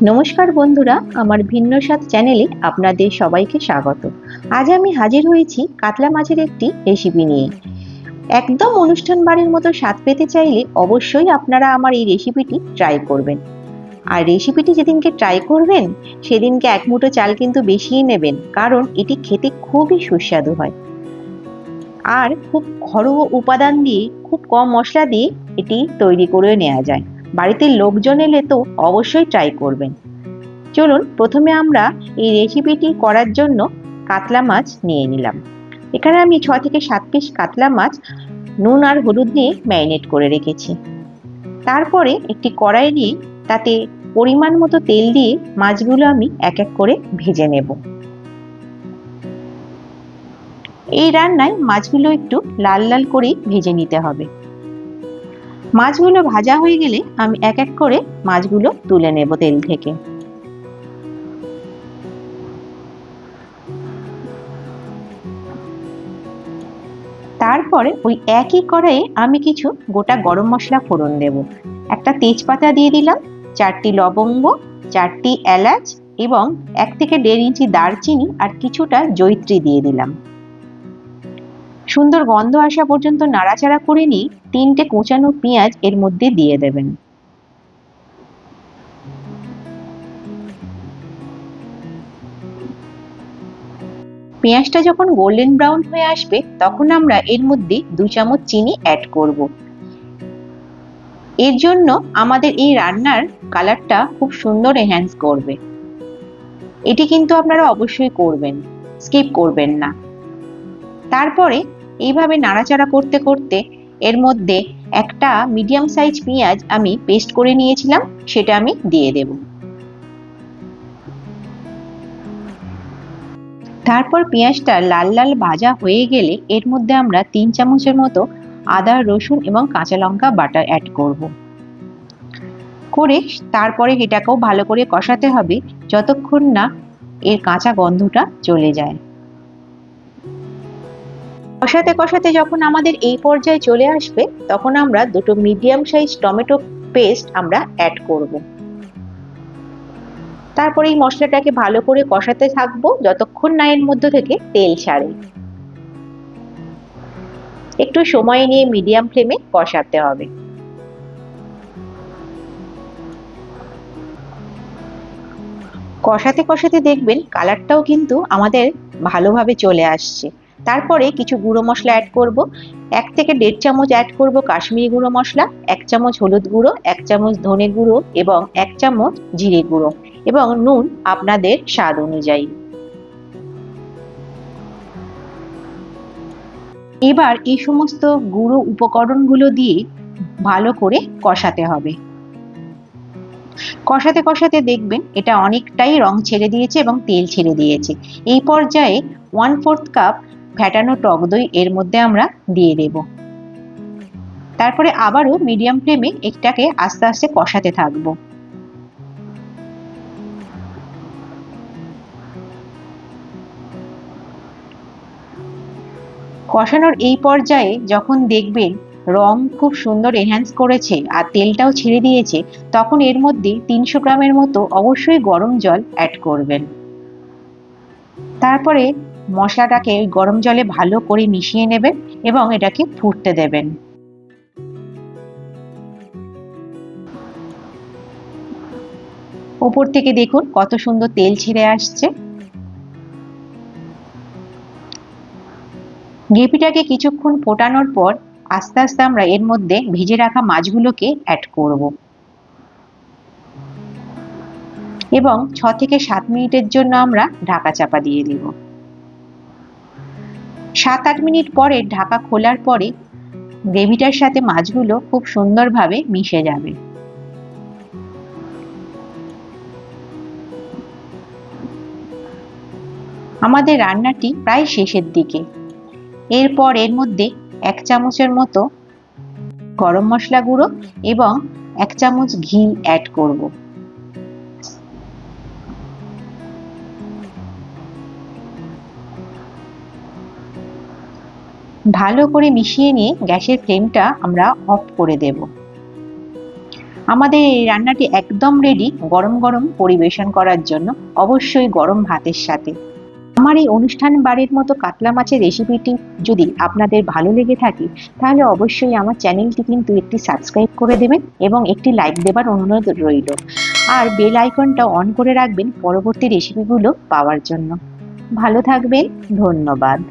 নমস্কার বন্ধুরা, আমার ভিন্ন স্বাদ চ্যানেলে আপনাদের সবাইকে স্বাগত। আজ আমি হাজির হয়েছি কাতলা মাছের একটি রেসিপি নিয়ে। একদম অনুষ্ঠান বাড়ির মতো স্বাদ পেতে চাইলে অবশ্যই আপনারা আমার এই রেসিপিটি ট্রাই করবেন। আর রেসিপিটি যেদিনকে ট্রাই করবেন সেদিনকে এক মুঠো চাল কিন্তু বেশিই নেবেন, কারণ এটি খেতে খুবই সুস্বাদু হয়। আর খুব ঘরোয়া উপাদান দিয়ে, খুব কম মশলা দিয়ে এটি তৈরি করে নেওয়া যায়। বাড়িতে লোকজন এলে তো অবশ্যই ট্রাই করবেন। চলুন প্রথমে আমরা এই রেসিপিটি করার জন্য কাতলা মাছ নিয়ে নিলাম। এখানে আমি 6 থেকে 7 পিস কাতলা মাছ নুন আর হলুদ দিয়ে ম্যারিনেট করে রেখেছি। তারপরে একটি কড়াই নিয়ে তাতে পরিমাণ মতো তেল দিয়ে মাছগুলো আমি এক এক করে ভেজে নেব। এই রান্নায় মাছগুলো একটু লাল লাল করে ভেজে নিতে হবে। মাছগুলো ভাজা হয়ে গেলে আমি এক এক করে মাছগুলো তুলে নেব তেল থেকে। তারপরে ওই একই কড়াইয়ে আমি কিছু গোটা গরম মশলা ফোড়ন দেব। একটা তেজপাতা দিয়ে দিলাম, 4টি লবঙ্গ, 4টি এলাচ এবং 1 থেকে 1.5 ইঞ্চি দারচিনি আর কিছুটা জয়িত্রী দিয়ে দিলাম। সুন্দর গন্ধ আসা পর্যন্ত নাড়াচাড়া করে নিয়ে 3টে কুচানো পেঁয়াজ এর মধ্যে দিয়ে দেবেন। পেঁয়াজটা যখন গোল্ডেন ব্রাউন হয়ে আসবে তখন আমরা এর মধ্যে 2 চামচ চিনি অ্যাড করব। এর জন্য আমাদের এই রান্নার কালারটা খুব সুন্দর এনহ্যান্স করবে। এটি কিন্তু আপনারা অবশ্যই করবেন, স্কিপ করবেন না। তারপরে এইভাবে নাড়াচাড়া করতে করতে এর মধ্যে একটা মিডিয়াম সাইজ পেঁয়াজ আমি পেস্ট করে নিয়েছিলাম, সেটা আমি দিয়ে দেব। তারপর পেঁয়াজটা লাল লাল ভাজা হয়ে গেলে এর মধ্যে আমরা 3 চামচের মতো আদা, রসুন এবং কাঁচা লঙ্কা বাটা অ্যাড করব। করে তারপরে এটাকেও ভালো করে কষাতে হবে যতক্ষণ না এর কাঁচা গন্ধটা চলে যায়। কষাতে কষাতে যখন আমাদের এই পর্যায়ে চলে আসবে তখন আমরা 2টো মিডিয়াম সাইজ টমেটো পেস্ট আমরা অ্যাড করব। তারপরে এই মশলাটাকে ভালো করে কষাতে থাকবো যতক্ষণ না এর মধ্যে থেকে তেল ছাড়ে। একটু সময় নিয়ে মিডিয়াম ফ্লেমে কষাতে হবে। কষাতে কষাতে দেখবেন কালারটাও কিন্তু আমাদের ভালোভাবে চলে আসছে। তারপরে কিছু গুঁড়ো মশলা অ্যাড করব। 1 থেকে 1.5 চামচ অ্যাড করব কাশ্মীরি গুঁড়ো মশলা, 1 চামচ হলুদ গুঁড়ো, 1 চামচ ধনে গুঁড়ো এবং 1 চামচ জিরে গুঁড়ো এবং নুন আপনাদের স্বাদ অনুযায়ী। এবার এই সমস্ত গুঁড়ো উপকরণগুলো দিয়ে ভালো করে কষাতে হবে। কষাতে কষাতে দেখবেন এটা অনেকটাই রং ছেড়ে দিয়েছে এবং তেল ছেড়ে দিয়েছে। এই পর্যায়ে 1/4 কাপ ফ্যাটানো টক দই এর মধ্যে আমরা দিয়ে দেব। তারপরে আবারও মিডিয়াম ফ্লেমে এটাকে আস্তে আস্তে কষাতে থাকব। কষানোর এই পর্যায়ে যখন দেখবেন রং খুব সুন্দর এনহ্যান্স করেছে আর তেলটাও ছেড়ে দিয়েছে, তখন এর মধ্যে 300 গ্রামের মতো অবশ্যই গরম জল অ্যাড করবেন। তারপরে মশলাটাকে ওই গরম জলে ভালো করে মিশিয়ে নেবেন এবং এটাকে ফুটতে দেবেন। উপর থেকে দেখুন কত সুন্দর তেল ছেড়ে আসছে। গ্রেভিটাকে কিছুক্ষণ ফোটানোর পর আস্তে আস্তে আমরা এর মধ্যে ভেজে রাখা মাছগুলোকে অ্যাড করব এবং 6 থেকে 7 মিনিটের জন্য আমরা ঢাকা চাপা দিয়ে দিব। 7-8 মিনিট পরে ঢাকা খোলার পরে গ্রেভিটার সাথে মাছগুলো খুব সুন্দরভাবে মিশে যাবে। আমাদের রান্নাটি প্রায় শেষের দিকে। এরপর এর মধ্যে 1 চামচের মতো গরম মশলা গুঁড়ো এবং 1 চামচ ঘি অ্যাড করব। ভালো করে মিশিয়ে নিয়ে গ্যাসের ফ্লেমটা আমরা অফ করে দেব। আমাদের এই রান্নাটি একদম রেডি গরম গরম পরিবেশন করার জন্য, অবশ্যই গরম ভাতের সাথে। আমার এই অনুষ্ঠান বাড়ির মতো কাতলা মাছের রেসিপিটি যদি আপনাদের ভালো লেগে থাকে, তাহলে অবশ্যই আমার চ্যানেলটি কিন্তু একটি সাবস্ক্রাইব করে দেবেন এবং একটি লাইক দেবার অনুরোধ রইল। আর বেল আইকনটা অন করে রাখবেন পরবর্তী রেসিপিগুলো পাওয়ার জন্য। ভালো থাকবেন, ধন্যবাদ।